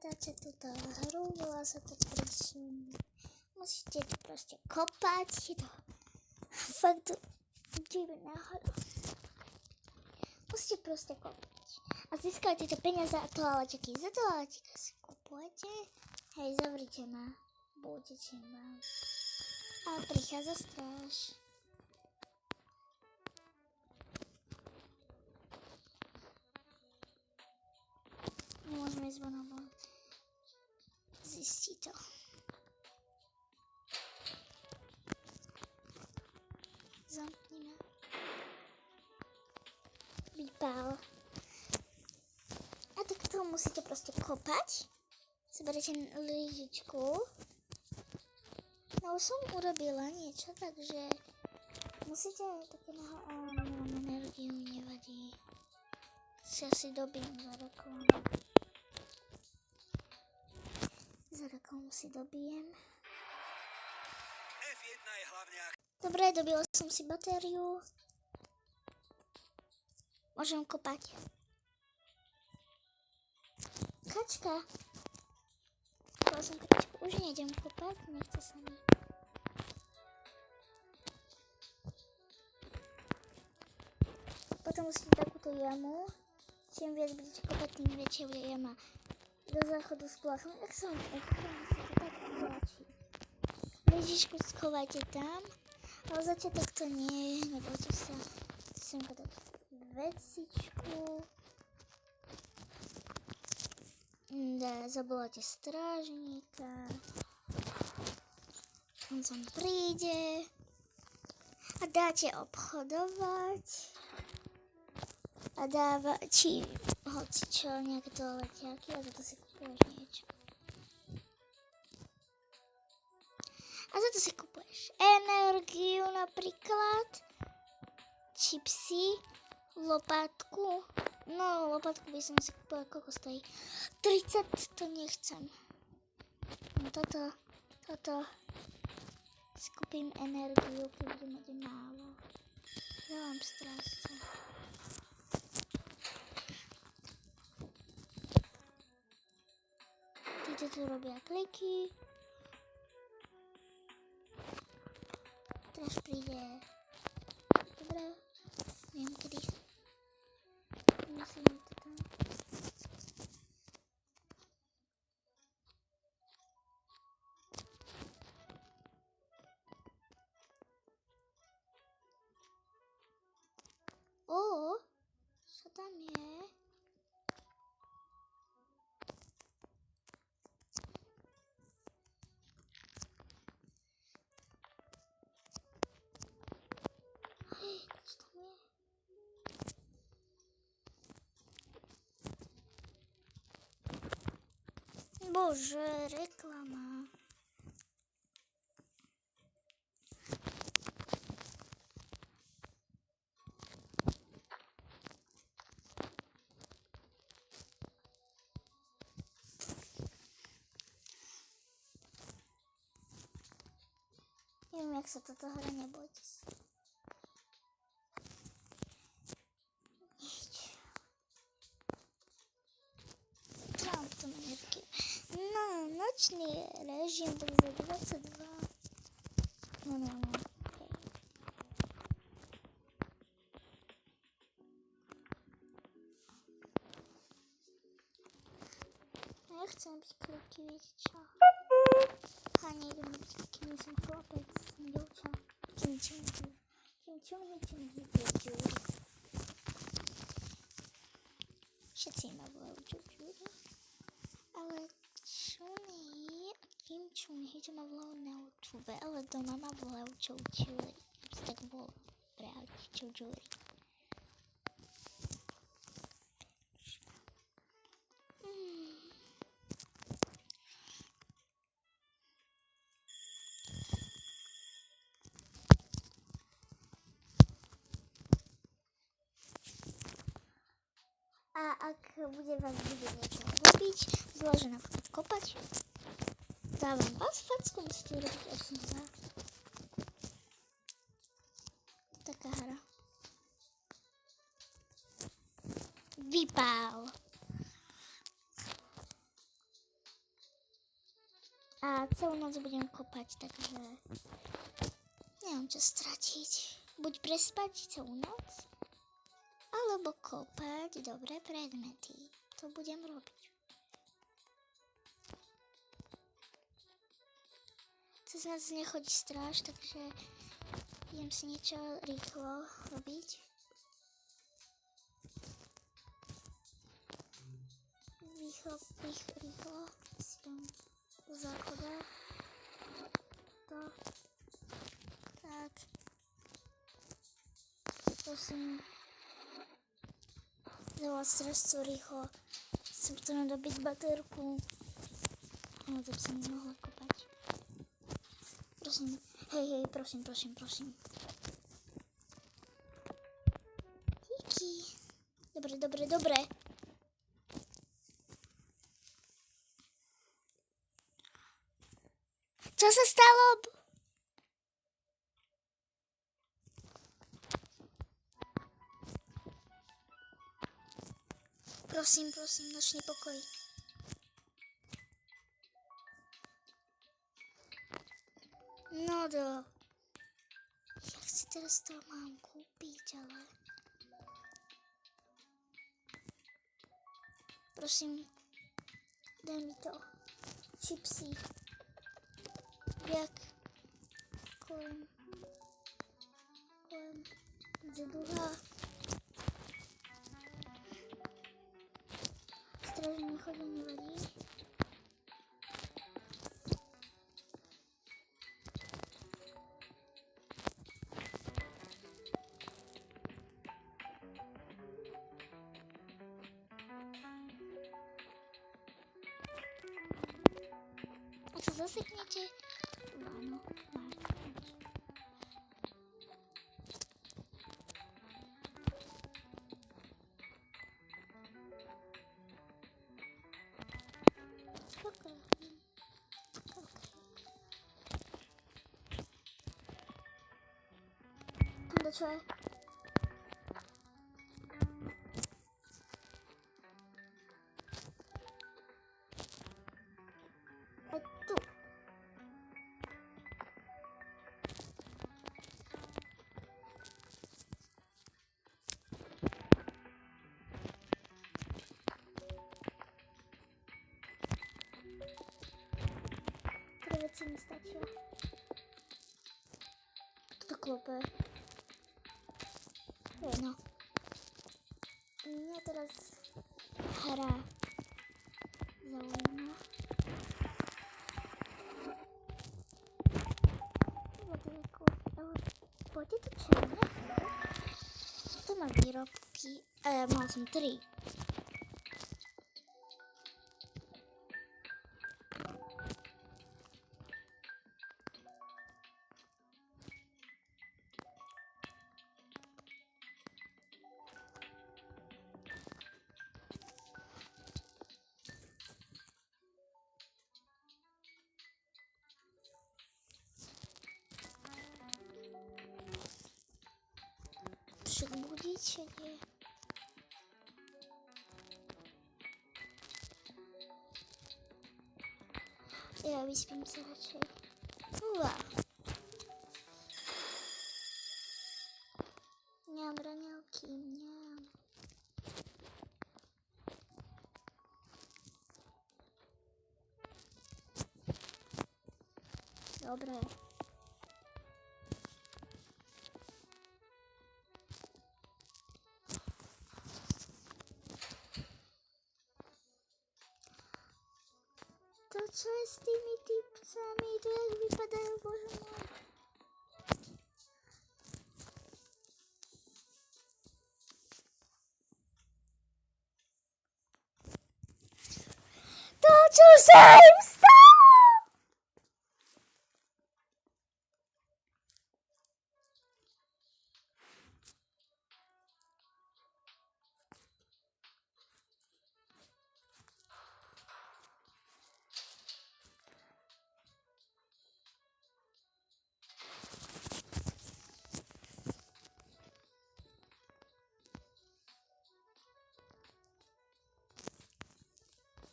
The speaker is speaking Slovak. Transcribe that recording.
hľadáte túto hru, volá sa to Prísun. Musíte to proste kopať, je to fakt divná hra. Musíte proste kopať. A získajte tie peniaze a toaletiky. Za toaletiky si kupujete. Hej, zavrite ma. Budete ma. A prichádza stráž. Nemôžeme ísť von, lebo zistí to. Zamknime. Vypál. A tak to musíte proste kopať. Zoberiete lyžičku. No už som urobila niečo, takže musíte také nemám energiu, nevadí. Si dobijem za reklamu. Za reklamu si dobijem. F1 je hlavne... Dobre, dobila som si batériu. Môžem kopať. Kačka. Kopala som kačku. Už nejdem kopať, nechce sa mi. Potom musíte takúto jamu. Čím viac budete kopať, tým väčšia bude jama. Do záchodu s plachom. Jak sa to tak tlačí. Lyžičku schovajte tam. Ale začiatok to nie je. Nebojte sa. Semka dať vecičku. Zavoláte strážnika. On sem príde. A dáte obchodovať. A dáva, či hoci čo, nejaké toaletiaky a za to si kupuješ niečo. A za to si kupuješ energiu napríklad, čipsy, lopátku. No, lopátku by som si kúpila, koľko stojí? 30, to nechcem. No toto si kúpim energiu, keď budem mať málo. Ja mám strážce. Títo tu robia kliky. Teraz príde. Dobre, neviem kedy. Myslím to tam. Čo tam je? Čo tam je? Bože, reklama. Neviem, jak sa toto hra, nebojte sa. Nič. Mám tu energiu. No, nočný režim tak za 22. No, okay. Ja chcem byť kliky, viete čo? Nejdem byť kliky, nie som chlapec, som dievča. Čum, všetci ma volajú Čučúri. Ale čuny, to ma volajú na YouTube, ale doma ma volajú Čučúri. Tak volám právě Čučúri. A ak bude vás niečo robiť, zvlášť napríklad kopať, dávam vás facku, musíte robiť až znova. Taká hra. Vypál. A celú noc budem kopať, takže nemám čo stratiť. Buď prespať celú noc, alebo kopať dobré predmety. To budem robiť. Cez nás nechodí stráž, takže idem si niečo rýchlo robiť. Rýchlo si dám do záchoda. Tak. Prosím. Veľa stresu rýchlo. Som chcela dobiť baterku. No to by som nemohla kopať. Prosím. Hej, prosím. Díky. Dobre. Čo sa stalo? Prosím, nočný pokoj. No do. Jak si teraz to mám kúpiť, ale... Prosím, daj mi to. Čipsy. Jak kolem zaduha. Stražne chodí, nevadí. Ak sa zaseknete, áno, čo je? A tu. Tre veci mi stačia. Kto klope? No. Mňa teraz hra zaujíma. Poďte to černé. To má výrobky. Mal som 3. Budíte, nie? Ja vyspím sa radšej. Uva. Mňam raňavky, mňam. Dobre. To čo je s tými typcami? To jak vypadajú, bože môj. To čo sa im stalo?